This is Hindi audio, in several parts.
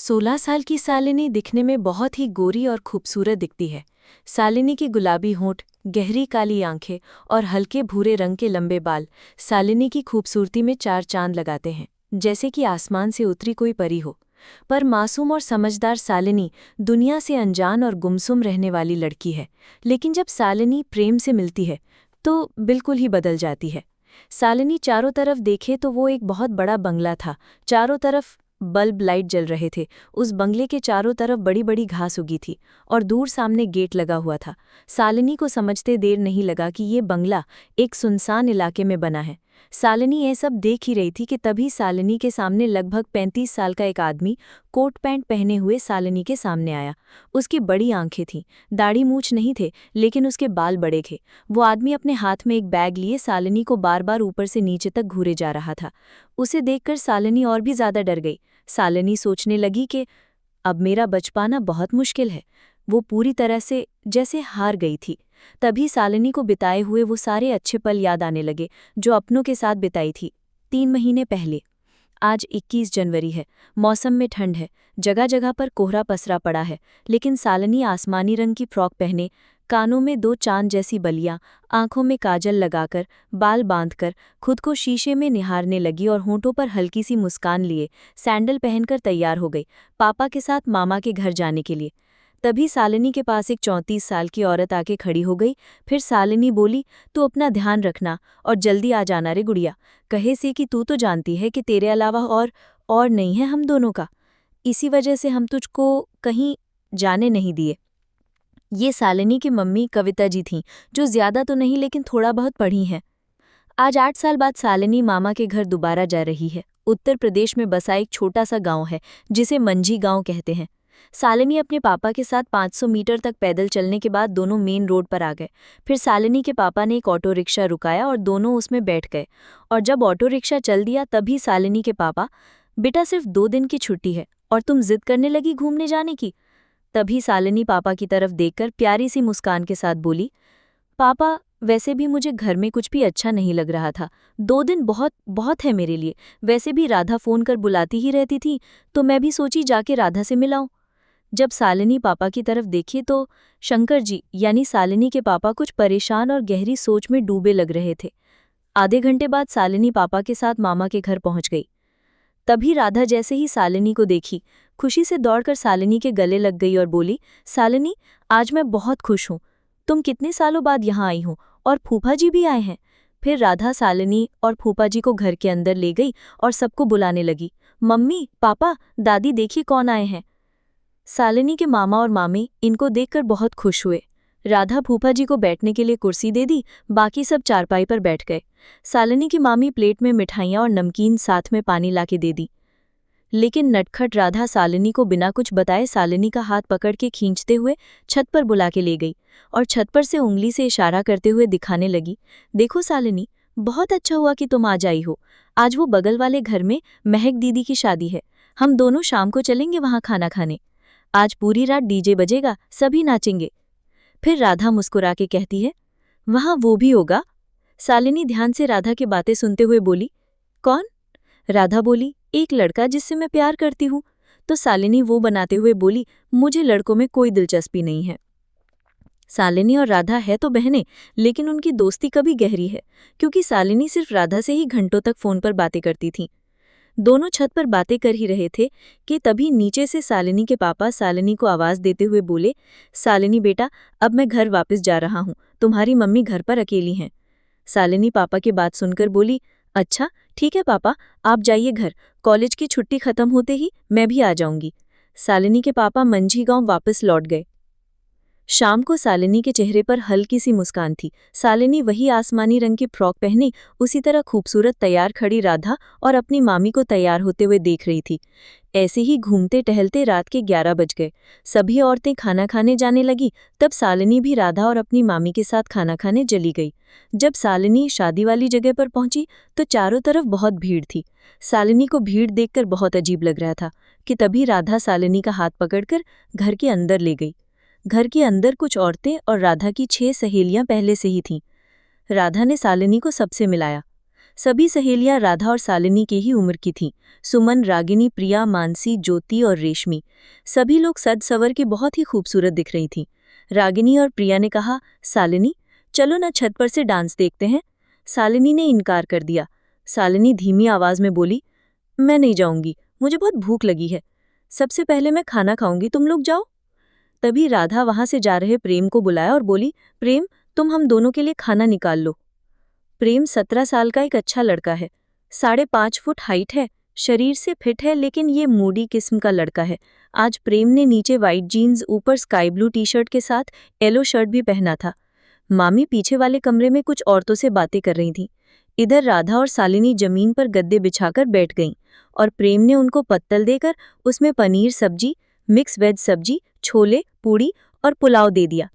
16 साल की सालिनी दिखने में बहुत ही गोरी और खूबसूरत दिखती है। सालिनी के गुलाबी होंठ, गहरी काली आंखें और हल्के भूरे रंग के लंबे बाल सालिनी की खूबसूरती में चार चांद लगाते हैं, जैसे कि आसमान से उतरी कोई परी हो। पर मासूम और समझदार सालिनी दुनिया से अनजान और गुमसुम रहने वाली लड़की है। लेकिन जब सालिनी प्रेम से मिलती है तो बिल्कुल ही बदल जाती है। सालिनी चारों तरफ देखे तो वो एक बहुत बड़ा बंगला था। चारों तरफ बल्ब लाइट जल रहे थे। उस बंगले के चारों तरफ बड़ी बड़ी घास उगी थी और दूर सामने गेट लगा हुआ था। सालिनी को समझते देर नहीं लगा कि ये बंगला एक सुनसान इलाके में बना है। सालिनी ये सब देख ही रही थी कि तभी सालिनी के सामने लगभग 35 साल का एक आदमी कोट पैंट पहने हुए सालिनी के सामने आया। उसकी बड़ी आंखें थीं, दाढ़ी मूछ नहीं थे, लेकिन उसके बाल बड़े थे। वो आदमी अपने हाथ में एक बैग लिए सालिनी को बार बार ऊपर से नीचे तक घूरे जा रहा था। उसे देखकर सालिनी और भी ज्यादा डर गई। सालिनी सोचने लगी कि अब मेरा बच पाना बहुत मुश्किल है। वो पूरी तरह से जैसे हार गई थी। तभी सालिनी को बिताए हुए वो सारे अच्छे पल याद आने लगे जो अपनों के साथ बिताई थी 3 महीने पहले। आज 21 जनवरी है। मौसम में ठंड है, जगह जगह पर कोहरा पसरा पड़ा है, लेकिन सालिनी आसमानी रंग की फ्रॉक पहने, कानों में 2 चांद जैसी बलियां, आंखों में काजल लगाकर, बाल बांधकर खुद को शीशे में निहारने लगी और होंठों पर हल्की सी मुस्कान लिए सैंडल पहनकर तैयार हो गई पापा के साथ मामा के घर जाने के लिए। तभी सालिनी के पास एक 34 साल की औरत आके खड़ी हो गई। फिर सालिनी बोली, तू अपना ध्यान रखना और जल्दी आ जाना रे गुड़िया। कहे से कि तू तो जानती है कि तेरे अलावा और नहीं है हम दोनों का। इसी वजह से हम तुझको कहीं जाने नहीं दिए। ये सालिनी की मम्मी कविता जी थीं, जो ज्यादा तो नहीं लेकिन थोड़ा बहुत पढ़ी हैं। आज 8 साल बाद सालिनी मामा के घर दोबारा जा रही है। उत्तर प्रदेश में बसा एक छोटा सा गांव है जिसे मंझी गांव कहते हैं। सालिनी अपने पापा के साथ 500 मीटर तक पैदल चलने के बाद दोनों मेन रोड पर आ गए। फिर सालिनी के पापा ने एक ऑटो रिक्शा रुकाया और दोनों उसमें बैठ गए। और जब ऑटो रिक्शा चल दिया तभी सालिनी के पापा, बेटा सिर्फ 2 दिन की छुट्टी है और तुम जिद करने लगी घूमने जाने की। तभी सालिनी पापा की तरफ देखकर प्यारी सी मुस्कान के साथ बोली, पापा वैसे भी मुझे घर में कुछ भी अच्छा नहीं लग रहा था। 2 दिन बहुत बहुत है मेरे लिए। वैसे भी राधा फोन कर बुलाती ही रहती थी, तो मैं भी सोची जाके राधा से मिलाऊं। जब सालिनी पापा की तरफ देखी तो शंकर जी यानी सालिनी के पापा कुछ परेशान और गहरी सोच में डूबे लग रहे थे। आधे घंटे बाद सालिनी पापा के साथ मामा के घर पहुंच गई। तभी राधा जैसे ही सालिनी को देखी, खुशी से दौड़कर सालिनी के गले लग गई और बोली, सालिनी आज मैं बहुत खुश हूँ। तुम कितने सालों बाद यहाँ आई हो और फूफा जी भी आए हैं। फिर राधा सालिनी और फूफा जी को घर के अंदर ले गई और सबको बुलाने लगी, मम्मी पापा दादी देखिए कौन आए हैं। सालिनी के मामा और मामी इनको देखकर बहुत खुश हुए। राधा फूफा जी को बैठने के लिए कुर्सी दे दी, बाकी सब चारपाई पर बैठ गए। सालिनी की मामी प्लेट में मिठाइयाँ और नमकीन साथ में पानी लाके दे दी। लेकिन नटखट राधा सालिनी को बिना कुछ बताए सालिनी का हाथ पकड़ के खींचते हुए छत पर बुला के ले गई और छत पर से उंगली से इशारा करते हुए दिखाने लगी, देखो सालिनी, बहुत अच्छा हुआ कि तुम आज आई हो। आज वो बगल वाले घर में महक दीदी की शादी है। हम दोनों शाम को चलेंगे वहाँ खाना खाने। आज पूरी रात डीजे बजेगा, सभी नाचेंगे। फिर राधा मुस्कुरा के कहती है, वहाँ वो भी होगा। सालिनी ध्यान से राधा की बातें सुनते हुए बोली, कौन? राधा बोली, एक लड़का जिससे मैं प्यार करती हूँ। तो सालिनी वो बनाते हुए बोली, मुझे लड़कों में कोई दिलचस्पी नहीं है। सालिनी और राधा है तो बहनें, लेकिन उनकी दोस्ती कभी गहरी है, क्योंकि सालिनी सिर्फ राधा से ही घंटों तक फोन पर बातें करती थीं। दोनों छत पर बातें कर ही रहे थे कि तभी नीचे से सालिनी के पापा सालिनी को आवाज देते हुए बोले, सालिनी बेटा, अब मैं घर वापस जा रहा हूँ, तुम्हारी मम्मी घर पर अकेली हैं। सालिनी पापा की बात सुनकर बोली, अच्छा ठीक है पापा, आप जाइए घर, कॉलेज की छुट्टी खत्म होते ही मैं भी आ जाऊंगी। सालिनी के पापा मंझी गांव वापस लौट गए। शाम को सालिनी के चेहरे पर हल्की सी मुस्कान थी। सालिनी वही आसमानी रंग की फ्रॉक पहनी, उसी तरह खूबसूरत तैयार खड़ी राधा और अपनी मामी को तैयार होते हुए देख रही थी। ऐसे ही घूमते टहलते रात के 11 बज गए। सभी औरतें खाना खाने जाने लगी। तब सालिनी भी राधा और अपनी मामी के साथ खाना खाने चली गई। जब सालिनी शादी वाली जगह पर पहुंची तो चारों तरफ बहुत भीड़ थी। सालिनी को भीड़ देखकर बहुत अजीब लग रहा था कि तभी राधा सालिनी का हाथ पकड़कर घर के अंदर ले गई। घर के अंदर कुछ औरतें और राधा की 6 सहेलियां पहले से ही थीं। राधा ने सालिनी को सबसे मिलाया। सभी सहेलियां राधा और शालिनी के ही उम्र की थीं। सुमन, रागिनी, प्रिया, मानसी, ज्योति और रेशमी, सभी लोग सज सवर के बहुत ही खूबसूरत दिख रही थीं। रागिनी और प्रिया ने कहा, शालिनी चलो ना छत पर से डांस देखते हैं। शालिनी ने इनकार कर दिया। शालिनी धीमी आवाज में बोली, मैं नहीं जाऊंगी, मुझे बहुत भूख लगी है। सबसे पहले मैं खाना खाऊंगी, तुम लोग जाओ। तभी राधा वहां से जा रहे प्रेम को बुलाया और बोली, प्रेम तुम हम दोनों के लिए खाना निकाल लो। प्रेम 17 साल का एक अच्छा लड़का है, 5.5 फुट हाइट है, शरीर से फिट है, लेकिन ये मूडी किस्म का लड़का है। आज प्रेम ने नीचे वाइट जीन्स, ऊपर स्काई ब्लू टी शर्ट के साथ येलो शर्ट भी पहना था। मामी पीछे वाले कमरे में कुछ औरतों से बातें कर रही थीं। इधर राधा और शालिनी जमीन पर गद्दे बिछाकर बैठ गईं और प्रेम ने उनको पत्तल देकर उसमें पनीर सब्जी, मिक्स वेज सब्जी, छोले, पूड़ी और पुलाव दे दिया।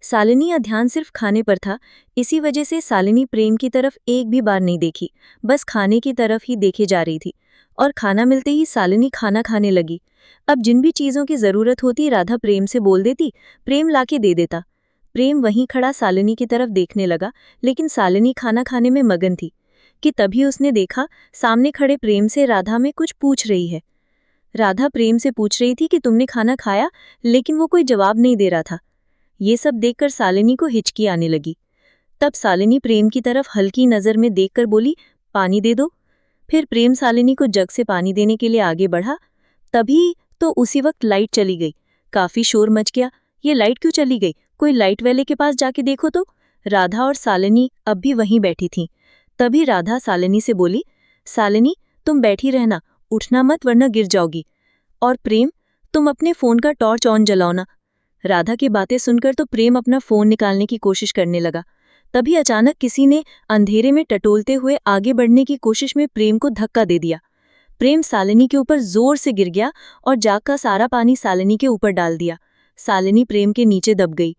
शालिनी का ध्यान सिर्फ खाने पर था, इसी वजह से शालिनी प्रेम की तरफ एक भी बार नहीं देखी, बस खाने की तरफ ही देखे जा रही थी। और खाना मिलते ही शालिनी खाना खाने लगी। अब जिन भी चीज़ों की ज़रूरत होती राधा प्रेम से बोल देती, प्रेम लाके दे देता। प्रेम वहीं खड़ा शालिनी की तरफ देखने लगा, लेकिन शालिनी खाना खाने में मगन थी कि तभी उसने देखा सामने खड़े प्रेम से राधा में कुछ पूछ रही है। राधा प्रेम से पूछ रही थी कि तुमने खाना खाया, लेकिन वो कोई जवाब नहीं दे रहा था। ये सब देखकर शालिनी को हिचकी आने लगी। तब शालिनी प्रेम की तरफ हल्की नज़र में देखकर बोली, पानी दे दो। फिर प्रेम शालिनी को जग से पानी देने के लिए आगे बढ़ा। तभी तो उसी वक्त लाइट चली गई। काफी शोर मच गया। ये लाइट क्यों चली गई? कोई लाइट वाले के पास जाके देखो तो। राधा और शालिनी अब भी वहीं बैठी थीं। तभी राधा शालिनी से बोली, शालिनी तुम बैठी रहना, उठना मत वरना गिर जाओगी। और प्रेम तुम अपने फोन का टॉर्च ऑन जलाओ ना। राधा की बातें सुनकर तो प्रेम अपना फोन निकालने की कोशिश करने लगा। तभी अचानक किसी ने अंधेरे में टटोलते हुए आगे बढ़ने की कोशिश में प्रेम को धक्का दे दिया। प्रेम शालिनी के ऊपर जोर से गिर गया और जाग का सारा पानी शालिनी के ऊपर डाल दिया। शालिनी प्रेम के नीचे दब गई।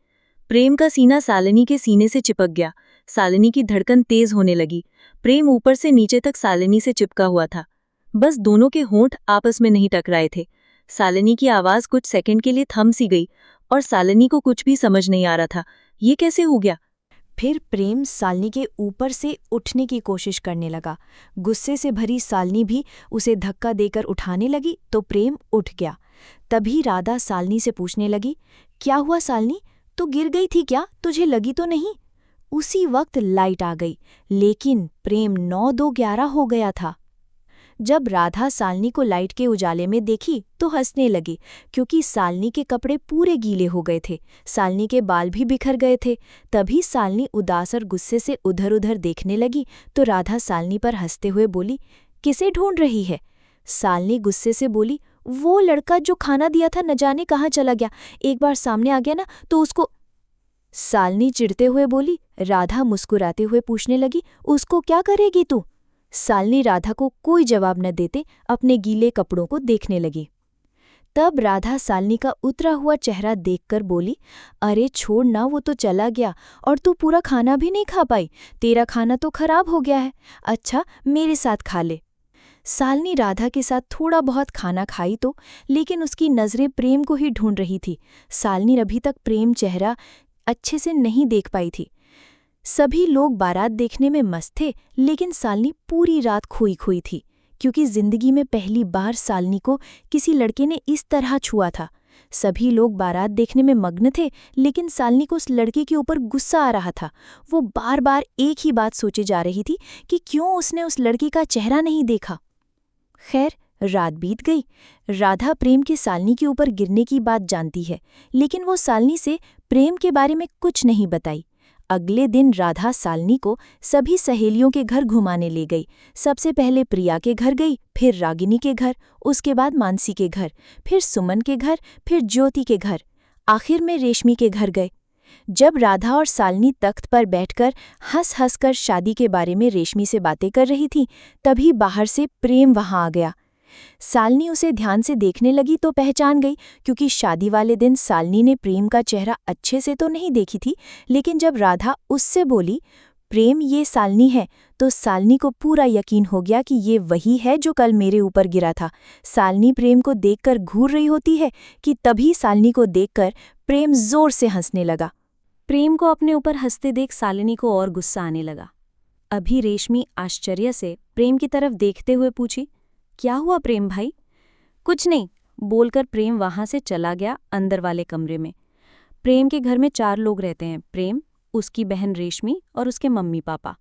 प्रेम का सीना शालिनी के सीने से चिपक गया। शालिनी की धड़कन तेज होने लगी। प्रेम ऊपर से नीचे तक शालिनी से चिपका हुआ था, बस दोनों के होंठ आपस में नहीं टकराए थे। शालिनी की आवाज कुछ सेकंड के लिए थम सी गई और शालिनी को कुछ भी समझ नहीं आ रहा था, ये कैसे हो गया। फिर प्रेम शालिनी के ऊपर से उठने की कोशिश करने लगा। गुस्से से भरी शालिनी भी उसे धक्का देकर उठाने लगी तो प्रेम उठ गया। तभी राधा शालिनी से पूछने लगी, क्या हुआ शालिनी, तू गिर गई थी क्या, तुझे लगी तो नहीं? उसी वक्त लाइट आ गई, लेकिन प्रेम 9-2-11 हो गया था। जब राधा शालिनी को लाइट के उजाले में देखी तो हंसने लगी, क्योंकि शालिनी के कपड़े पूरे गीले हो गए थे, शालिनी के बाल भी बिखर गए थे। तभी शालिनी उदास और गुस्से से उधर उधर देखने लगी तो राधा शालिनी पर हंसते हुए बोली, किसे ढूंढ रही है? शालिनी गुस्से से बोली, वो लड़का जो खाना दिया था न जाने कहाँ चला गया, एक बार सामने आ गया ना तो उसको। शालिनी चिढ़ते हुए बोली। राधा मुस्कुराते हुए पूछने लगी, उसको क्या करेगी तू? शालिनी राधा को कोई जवाब न देते अपने गीले कपड़ों को देखने लगी। तब राधा शालिनी का उतरा हुआ चेहरा देखकर बोली, अरे छोड़ ना, वो तो चला गया और तू पूरा खाना भी नहीं खा पाई, तेरा खाना तो खराब हो गया है। अच्छा मेरे साथ खा ले। शालिनी राधा के साथ थोड़ा बहुत खाना खाई तो, लेकिन उसकी नज़रें प्रेम को ही ढूंढ रही थी। शालिनी अभी तक प्रेम चेहरा अच्छे से नहीं देख पाई थी। सभी लोग बारात देखने में मस्त थे, लेकिन शालिनी पूरी रात खोई खोई थी, क्योंकि जिंदगी में पहली बार शालिनी को किसी लड़के ने इस तरह छुआ था। सभी लोग बारात देखने में मग्न थे, लेकिन शालिनी को उस लड़के के ऊपर गुस्सा आ रहा था। वो बार बार एक ही बात सोचे जा रही थी कि क्यों उसने उस लड़के का चेहरा नहीं देखा। खैर रात बीत गई। राधा प्रेम के शालिनी के ऊपर गिरने की बात जानती है, लेकिन वो शालिनी से प्रेम के बारे में कुछ नहीं बताई। अगले दिन राधा शालिनी को सभी सहेलियों के घर घुमाने ले गई। सबसे पहले प्रिया के घर गई, फिर रागिनी के घर, उसके बाद मानसी के घर, फिर सुमन के घर, फिर ज्योति के घर, आखिर में रेशमी के घर गए। जब राधा और शालिनी तख्त पर बैठकर हंस हंस कर शादी के बारे में रेशमी से बातें कर रही थी, तभी बाहर से प्रेम वहां आ गया। शालिनी उसे ध्यान से देखने लगी तो पहचान गई, क्योंकि शादी वाले दिन शालिनी ने प्रेम का चेहरा अच्छे से तो नहीं देखी थी, लेकिन जब राधा उससे बोली, प्रेम ये शालिनी है, तो शालिनी को पूरा यकीन हो गया कि ये वही है जो कल मेरे ऊपर गिरा था। शालिनी प्रेम को देखकर घूर रही होती है कि तभी शालिनी को देखकर प्रेम जोर से हंसने लगा। प्रेम को अपने ऊपर हंसते देख शालिनी को और गुस्सा आने लगा। अभी रेशमी आश्चर्य से प्रेम की तरफ देखते हुए पूछी, क्या हुआ प्रेम भाई? कुछ नहीं, बोलकर प्रेम वहां से चला गया अंदर वाले कमरे में। प्रेम के घर में 4 लोग रहते हैं, प्रेम, उसकी बहन रेशमी और उसके मम्मी पापा।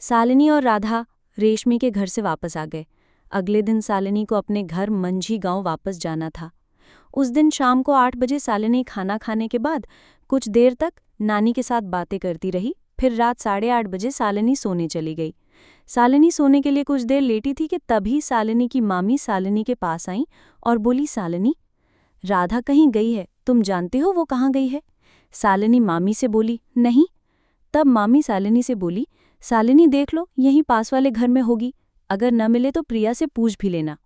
शालिनी और राधा रेशमी के घर से वापस आ गए। अगले दिन शालिनी को अपने घर मंझी गांव वापस जाना था। उस दिन शाम को 8 बजे शालिनी खाना खाने के बाद कुछ देर तक नानी के साथ बातें करती रही। फिर रात 8:30 बजे शालिनी सोने चली गई। शालिनी सोने के लिए कुछ देर लेटी थी कि तभी शालिनी की मामी शालिनी के पास आई और बोली, शालिनी, राधा कहीं गई है, तुम जानते हो वो कहाँ गई है? शालिनी मामी से बोली, नहीं। तब मामी शालिनी से बोली, शालिनी देख लो, यहीं पास वाले घर में होगी, अगर न मिले तो प्रिया से पूछ भी लेना।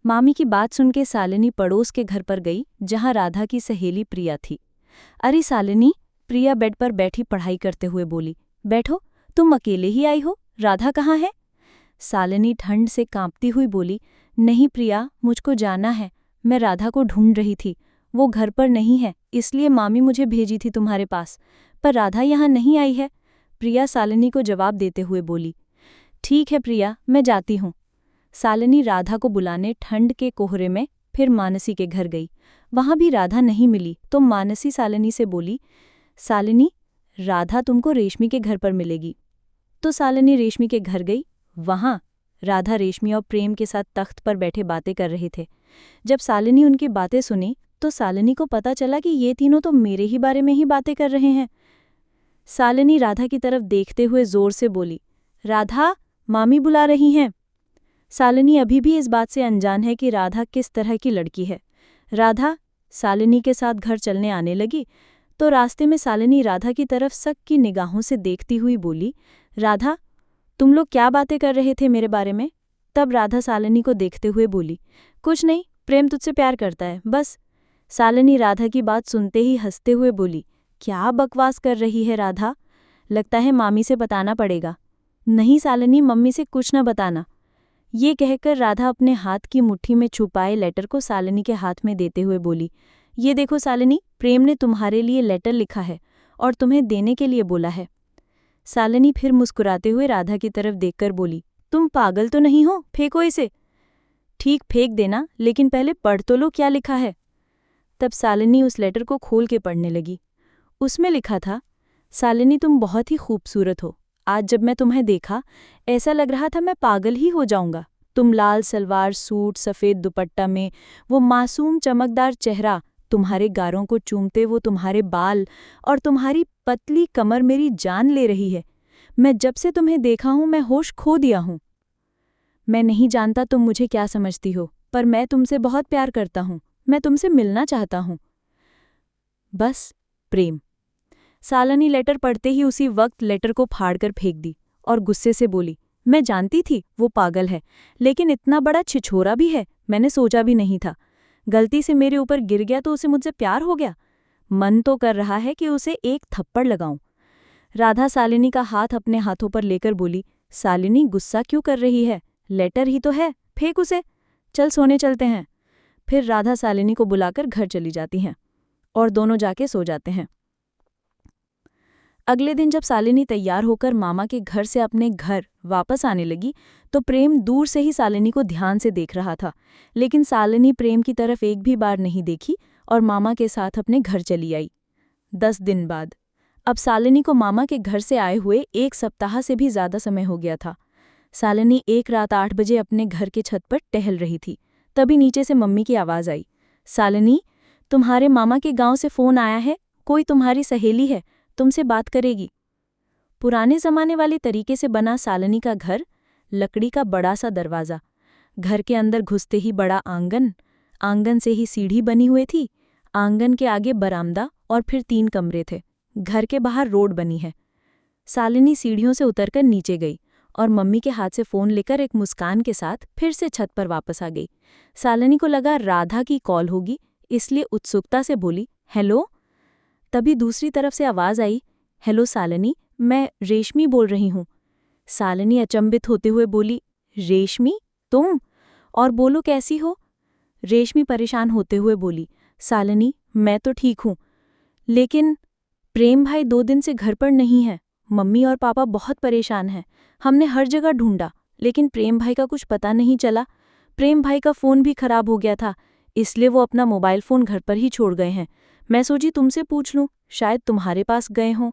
मामी की बात सुन के शालिनी पड़ोस के घर पर गई जहां राधा की सहेली प्रिया थी। अरे शालिनी, प्रिया बेड पर बैठी पढ़ाई करते हुए बोली, बैठो, तुम अकेले ही आई हो, राधा कहाँ है? शालिनी ठंड से कांपती हुई बोली, नहीं प्रिया, मुझको जाना है, मैं राधा को ढूंढ रही थी, वो घर पर नहीं है, इसलिए मामी मुझे भेजी थी तुम्हारे पास, पर राधा यहाँ नहीं आई है। प्रिया शालिनी को जवाब देते हुए बोली, ठीक है प्रिया, मैं जाती हूँ। शालिनी राधा को बुलाने ठंड के कोहरे में फिर मानसी के घर गई। वहां भी राधा नहीं मिली तो मानसी शालिनी से बोली, शालिनी, राधा तुमको रेशमी के घर पर मिलेगी। तो शालिनी रेशमी के घर गई। वहां राधा रेशमी और प्रेम के साथ तख्त पर बैठे बातें कर रहे थे। जब शालिनी उनकी बातें सुनी तो शालिनी को पता चला कि ये तीनों तो मेरे ही बारे में ही बातें कर रहे हैं। शालिनी राधा की तरफ देखते हुए जोर से बोली, राधा, मामी बुला रही हैं। शालिनी अभी भी इस बात से अनजान है कि राधा किस तरह की लड़की है। राधा शालिनी के साथ घर चलने आने लगी तो रास्ते में शालिनी राधा की तरफ शक की निगाहों से देखती हुई बोली, राधा, तुम लोग क्या बातें कर रहे थे मेरे बारे में? तब राधा शालिनी को देखते हुए बोली, कुछ नहीं, प्रेम तुझसे प्यार करता है, बस। शालिनी राधा की बात सुनते ही हंसते हुए बोली, क्या बकवास कर रही है राधा, लगता है मामी से बताना पड़ेगा। नहीं शालिनी, मम्मी से कुछ न बताना। ये कहकर राधा अपने हाथ की मुट्ठी में छुपाए लेटर को शालिनी के हाथ में देते हुए बोली, ये देखो शालिनी, प्रेम ने तुम्हारे लिए लेटर लिखा है और तुम्हें देने के लिए बोला है। शालिनी फिर मुस्कुराते हुए राधा की तरफ देखकर बोली, तुम पागल तो नहीं हो, फेंको इसे। ठीक, फेंक देना, लेकिन पहले पढ़ तो लो क्या लिखा है। तब शालिनी उस लेटर को खोल के पढ़ने लगी। उसमें लिखा था, शालिनी, तुम बहुत ही खूबसूरत हो, आज जब मैं तुम्हें देखा ऐसा लग रहा था मैं पागल ही हो जाऊंगा। तुम लाल सलवार सूट सफ़ेद दुपट्टा में, वो मासूम चमकदार चेहरा, तुम्हारे गारों को चूमते वो तुम्हारे बाल और तुम्हारी पतली कमर मेरी जान ले रही है। मैं जब से तुम्हें देखा हूं मैं होश खो दिया हूं। मैं नहीं जानता तुम मुझे क्या समझती हो, पर मैं तुमसे बहुत प्यार करता हूं, मैं तुमसे मिलना चाहता हूं। बस, प्रेम। शालिनी लेटर पढ़ते ही उसी वक्त लेटर को फाड़कर फेंक दी और गुस्से से बोली, मैं जानती थी वो पागल है, लेकिन इतना बड़ा छिछोरा भी है, मैंने सोचा भी नहीं था। गलती से मेरे ऊपर गिर गया तो उसे मुझसे प्यार हो गया। मन तो कर रहा है कि उसे एक थप्पड़ लगाऊं। राधा शालिनी का हाथ अपने हाथों पर लेकर बोली, शालिनी, गुस्सा क्यों कर रही है, लेटर ही तो है, फेंक उसे, चल सोने चलते हैं। फिर राधा शालिनी को बुलाकर घर चली जाती हैं और दोनों जाके सो जाते हैं। अगले दिन जब शालिनी तैयार होकर मामा के घर से अपने घर वापस आने लगी तो प्रेम दूर से ही शालिनी को ध्यान से देख रहा था, लेकिन शालिनी प्रेम की तरफ एक भी बार नहीं देखी और मामा के साथ अपने घर चली आई। 10 दिन बाद अब शालिनी को मामा के घर से आए हुए 1 सप्ताह से भी ज्यादा समय हो गया था। शालिनी एक रात 8 बजे अपने घर के छत पर टहल रही थी, तभी नीचे से मम्मी की आवाज़ आई, शालिनी, तुम्हारे मामा के गांव से फ़ोन आया है, कोई तुम्हारी सहेली है, तुमसे बात करेगी। पुराने जमाने वाले तरीके से बना शालिनी का घर, लकड़ी का बड़ा सा दरवाज़ा, घर के अंदर घुसते ही बड़ा आंगन, आंगन से ही सीढ़ी बनी हुई थी, आंगन के आगे बरामदा और फिर 3 कमरे थे। घर के बाहर रोड बनी है। शालिनी सीढ़ियों से उतरकर नीचे गई और मम्मी के हाथ से फ़ोन लेकर एक मुस्कान के साथ फिर से छत पर वापस आ गई। शालिनी को लगा राधा की कॉल होगी, इसलिए उत्सुकता से बोली, हेलो। तभी दूसरी तरफ से आवाज़ आई, हेलो शालिनी, मैं रेशमी बोल रही हूँ। शालिनी अचंभित होते हुए बोली, रेशमी, तुम? और बोलो कैसी हो? रेशमी परेशान होते हुए बोली, शालिनी, मैं तो ठीक हूँ, लेकिन प्रेम भाई 2 दिन से घर पर नहीं है, मम्मी और पापा बहुत परेशान हैं। हमने हर जगह ढूंढा, लेकिन प्रेम भाई का कुछ पता नहीं चला। प्रेम भाई का फ़ोन भी खराब हो गया था, इसलिए वो अपना मोबाइल फ़ोन घर पर ही छोड़ गए हैं। मैं सोची तुमसे पूछ लूँ, शायद तुम्हारे पास गए हों।